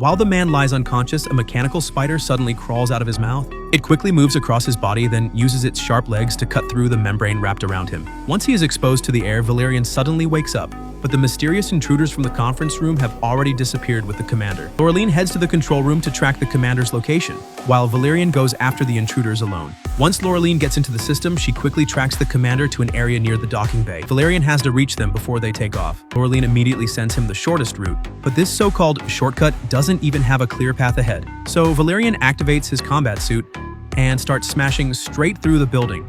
While the man lies unconscious, a mechanical spider suddenly crawls out of his mouth. It quickly moves across his body, then uses its sharp legs to cut through the membrane wrapped around him. Once he is exposed to the air, Valerian suddenly wakes up, but the mysterious intruders from the conference room have already disappeared with the commander. Laureline heads to the control room to track the commander's location, while Valerian goes after the intruders alone. Once Laureline gets into the system, she quickly tracks the commander to an area near the docking bay. Valerian has to reach them before they take off. Laureline immediately sends him the shortest route, but this so-called shortcut doesn't even have a clear path ahead. So Valerian activates his combat suit and starts smashing straight through the building.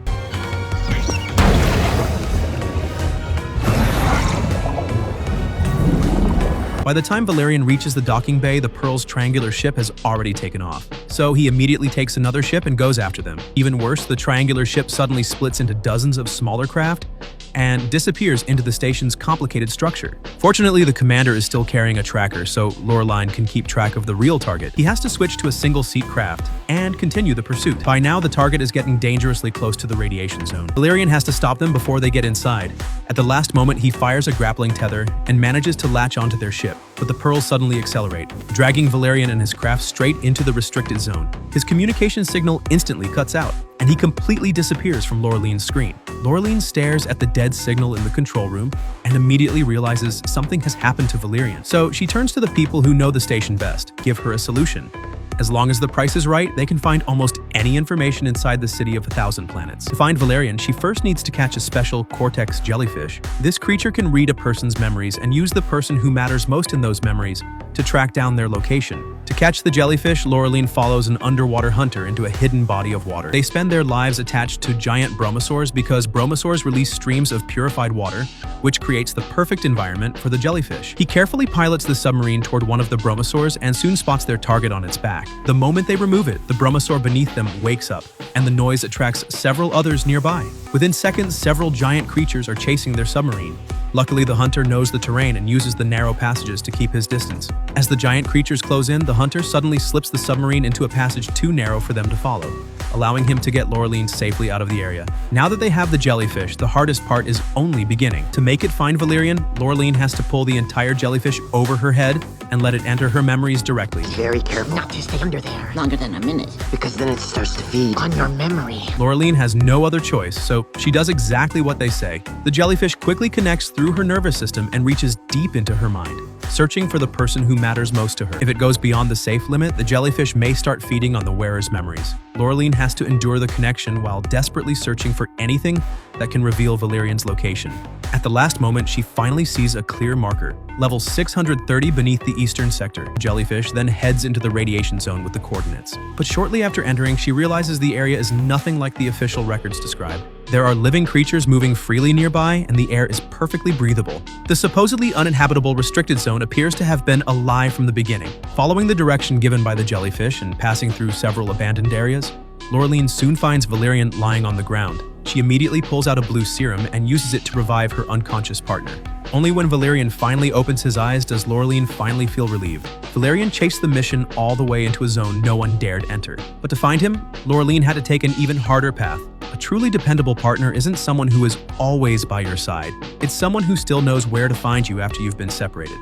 By the time Valerian reaches the docking bay, the Pearl's triangular ship has already taken off. So he immediately takes another ship and goes after them. Even worse, the triangular ship suddenly splits into dozens of smaller craft and disappears into the station's complicated structure. Fortunately, the commander is still carrying a tracker, so Laureline can keep track of the real target. He has to switch to a single-seat craft and continue the pursuit. By now, the target is getting dangerously close to the radiation zone. Valerian has to stop them before they get inside. At the last moment, he fires a grappling tether and manages to latch onto their ship, but the Pearls suddenly accelerate, dragging Valerian and his craft straight into the restricted zone. His communication signal instantly cuts out, and he completely disappears from Laureline's screen. Laureline stares at the dead signal in the control room and immediately realizes something has happened to Valerian. So she turns to the people who know the station best, give her a solution. As long as the price is right, they can find almost any information inside the city of 1,000 planets. To find Valerian, she first needs to catch a special Cortex Jellyfish. This creature can read a person's memories and use the person who matters most in those memories to track down their location. To catch the jellyfish, Laureline follows an underwater hunter into a hidden body of water. They spend their lives attached to giant bromosaurs because bromosaurs release streams of purified water, which creates the perfect environment for the jellyfish. He carefully pilots the submarine toward one of the bromosaurs and soon spots their target on its back. The moment they remove it, the bromosaur beneath them wakes up, and the noise attracts several others nearby. Within seconds, several giant creatures are chasing their submarine. Luckily, the hunter knows the terrain and uses the narrow passages to keep his distance. As the giant creatures close in, the hunter suddenly slips the submarine into a passage too narrow for them to follow, allowing him to get Laureline safely out of the area. Now that they have the jellyfish, the hardest part is only beginning. To make it find Valerian, Laureline has to pull the entire jellyfish over her head and let it enter her memories directly. Be very careful not to stay under there Longer than a minute. because then it starts to feed on your memory. Laureline has no other choice, so she does exactly what they say. The jellyfish quickly connects through her nervous system and reaches deep into her mind, searching for the person who matters most to her. If it goes beyond the safe limit, the jellyfish may start feeding on the wearer's memories. Laureline has to endure the connection while desperately searching for anything that can reveal Valerian's location. At the last moment, she finally sees a clear marker, level 630 beneath the eastern sector. The jellyfish then heads into the radiation zone with the coordinates. But shortly after entering, she realizes the area is nothing like the official records describe. There are living creatures moving freely nearby, and the air is perfectly breathable. The supposedly uninhabitable restricted zone appears to have been alive from the beginning. Following the direction given by the jellyfish and passing through several abandoned areas, Laureline soon finds Valerian lying on the ground. She immediately pulls out a blue serum and uses it to revive her unconscious partner. Only when Valerian finally opens his eyes does Laureline finally feel relieved. Valerian chased the mission all the way into a zone no one dared enter. But to find him, Laureline had to take an even harder path. A truly dependable partner isn't someone who is always by your side. It's someone who still knows where to find you after you've been separated.